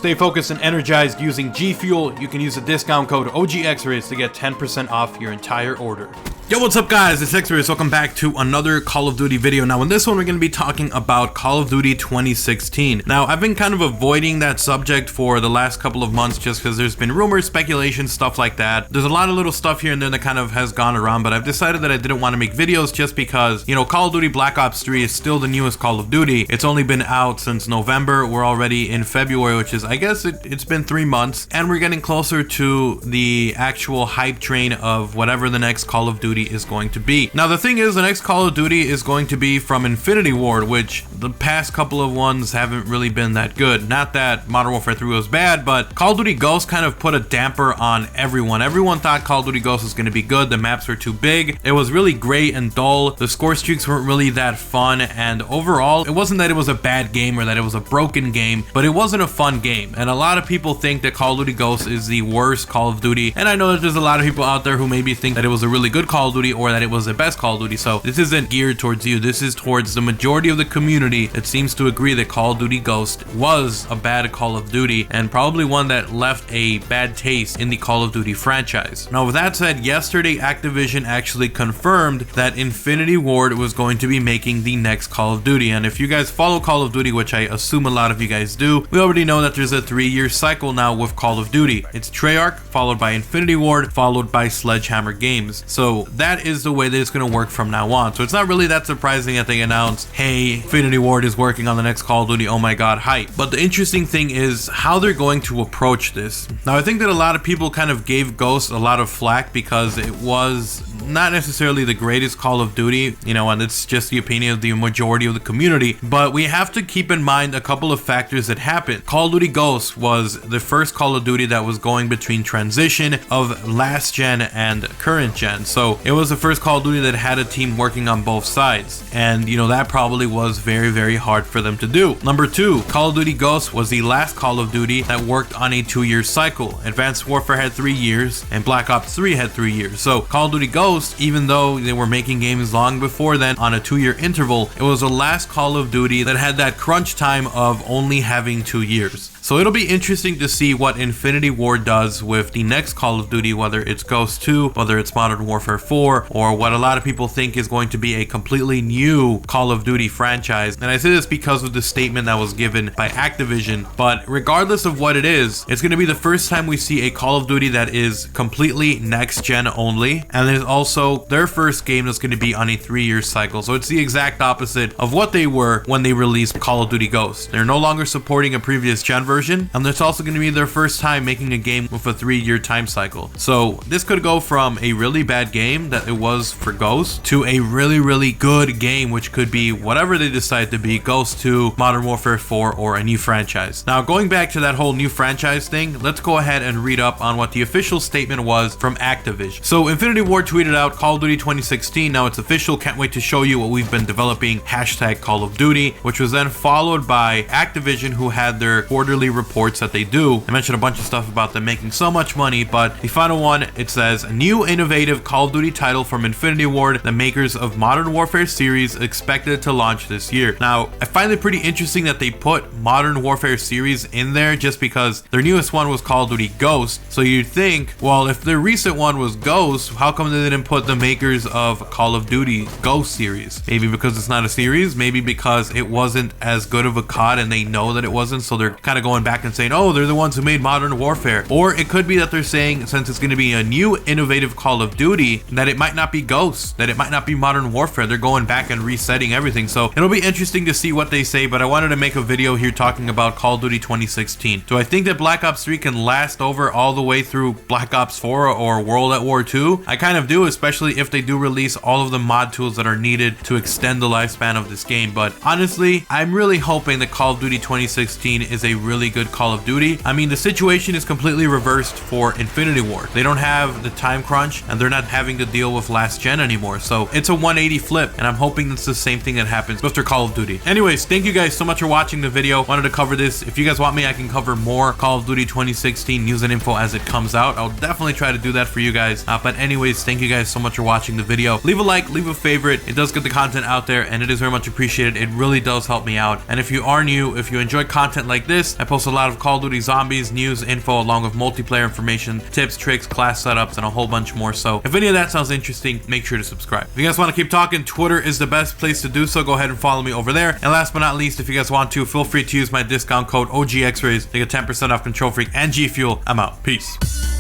Stay focused and energized using G Fuel. You can use the discount code OGXRAYZ to get 10% off your entire order. Yo, what's up guys, it's XRAYZ. Welcome back to another Call of Duty video. Now in this one we're going to be talking about Call of Duty 2016. Now I've been kind of avoiding that subject for the last couple of months just because there's been rumors, speculation, stuff like that. There's a lot of little stuff here and there that kind of has gone around, but I've decided that I didn't want to make videos just because, you know, Call of Duty Black Ops 3 is still the newest Call of Duty. It's only been out since November. We're already in February, which is, I guess it's been 3 months, and we're getting closer to the actual hype train of whatever the next Call of Duty is going to be. Now the thing is, the next Call of Duty is going to be from Infinity Ward, which the past couple of ones haven't really been that good. Not that Modern Warfare 3 was bad, but Call of Duty Ghosts kind of put a damper on everyone. Everyone thought Call of Duty Ghosts was going to be good. The maps were too big. It was really gray and dull. The score streaks weren't really that fun, and overall it wasn't that it was a bad game or that it was a broken game, but it wasn't a fun game. And a lot of people think that Call of Duty Ghosts is the worst Call of Duty, and I know that there's a lot of people out there who maybe think that it was a really good Call of Duty or that it was the best Call of Duty. So this isn't geared towards you. This is towards the majority of the community that seems to agree that Call of Duty Ghost was a bad Call of Duty and probably one that left a bad taste in the Call of Duty franchise. Now with that said, yesterday Activision actually confirmed that Infinity Ward was going to be making the next Call of Duty, and if you guys follow Call of Duty, which I assume a lot of you guys do, we already know that there's a 3-year cycle now with Call of Duty. It's Treyarch followed by Infinity Ward followed by Sledgehammer Games. So that is the way that it's going to work from now on. So it's not really that surprising that they announced, hey, Infinity Ward is working on the next Call of Duty, oh my god, hype. But the interesting thing is how they're going to approach this. Now I think that a lot of people kind of gave Ghost a lot of flack because it was not necessarily the greatest Call of Duty, you know, and it's just the opinion of the majority of the community, but we have to keep in mind a couple of factors that happened. Call of Duty Ghosts was the first Call of Duty that was going between transition of last gen and current gen, so it was the first Call of Duty that had a team working on both sides, and you know, that probably was very hard for them to do. Number 2, Call of Duty Ghosts was the last Call of Duty that worked on a 2-year cycle. Advanced Warfare had 3 years and Black Ops 3 had 3 years. So Call of Duty Ghosts, even though they were making games long before then on a 2-year interval, it was the last Call of Duty that had that crunch time of only having 2 years. So it'll be interesting to see what Infinity Ward does with the next Call of Duty, whether it's Ghost 2, whether it's Modern Warfare 4, or what a lot of people think is going to be a completely new Call of Duty franchise. And I say this because of the statement that was given by Activision, but regardless of what it is, it's going to be the first time we see a Call of Duty that is completely next gen only, and there's also their first game that's going to be on a 3-year cycle. So it's the exact opposite of what they were when they released Call of Duty Ghosts. They're no longer supporting a previous gen version, and it's also going to be their first time making a game with a 3-year time cycle. So this could go from a really bad game that it was for Ghost to a really good game, which could be whatever they decide to be, Ghost 2, Modern Warfare 4, or a new franchise. Now going back to that whole new franchise thing, let's go ahead and read up on what the official statement was from Activision. So Infinity Ward tweeted out, Call of Duty 2016, now it's official, can't wait to show you what we've been developing, hashtag Call of Duty, which was then followed by Activision, who had their quarterly reports that they do. I mentioned a bunch of stuff about them making so much money, but the final one, it says, a new innovative Call of Duty title from Infinity Ward, the makers of Modern Warfare series, expected to launch this year. Now, I find it pretty interesting that they put Modern Warfare series in there just because their newest one was Call of Duty Ghost. So you'd think, well, if their recent one was Ghost, how come they didn't put the makers of Call of Duty Ghost series? Maybe because it's not a series, maybe because it wasn't as good of a COD and they know that it wasn't, so they're kind of going back and saying, oh, they're the ones who made Modern Warfare. Or it could be that they're saying, since it's going to be a new innovative Call of Duty, that it might not be Ghost, that it might not be Modern Warfare. They're going back and resetting everything. So it'll be interesting to see what they say, but I wanted to make a video here talking about Call of Duty 2016. Do I think that Black Ops 3 can last over all the way through Black Ops 4 or World at War 2? I kind of do, especially if they do release all of the mod tools that are needed to extend the lifespan of this game. But honestly, I'm really hoping that Call of Duty 2016 is a really good Call of Duty. I mean, the situation is completely reversed for Infinity Ward. They don't have the time crunch and they're not having to deal with last gen anymore. So it's a 180 flip, and I'm hoping that's the same thing that happens with their Call of Duty. Anyways, thank you guys so much for watching the video. Wanted to cover this. If you guys want me, I can cover more Call of Duty 2016 news and info as it comes out. I'll definitely try to do that for you guys. But anyways, thank you guys so much for watching the video. Leave a like, leave a favorite. It does get the content out there and it is very much appreciated. It really does help me out. And if you are new, if you enjoy content like this, I post a lot of Call of Duty Zombies news, info, along with multiplayer information, tips, tricks, class setups, and a whole bunch more. So if any of that sounds interesting, make sure to subscribe. If you guys want to keep talking, Twitter is the best place to do so. Go ahead and follow me over there. And last but not least, if you guys want to, feel free to use my discount code OGXRAYZ to get 10% off Control Freak and G Fuel. I'm out. Peace.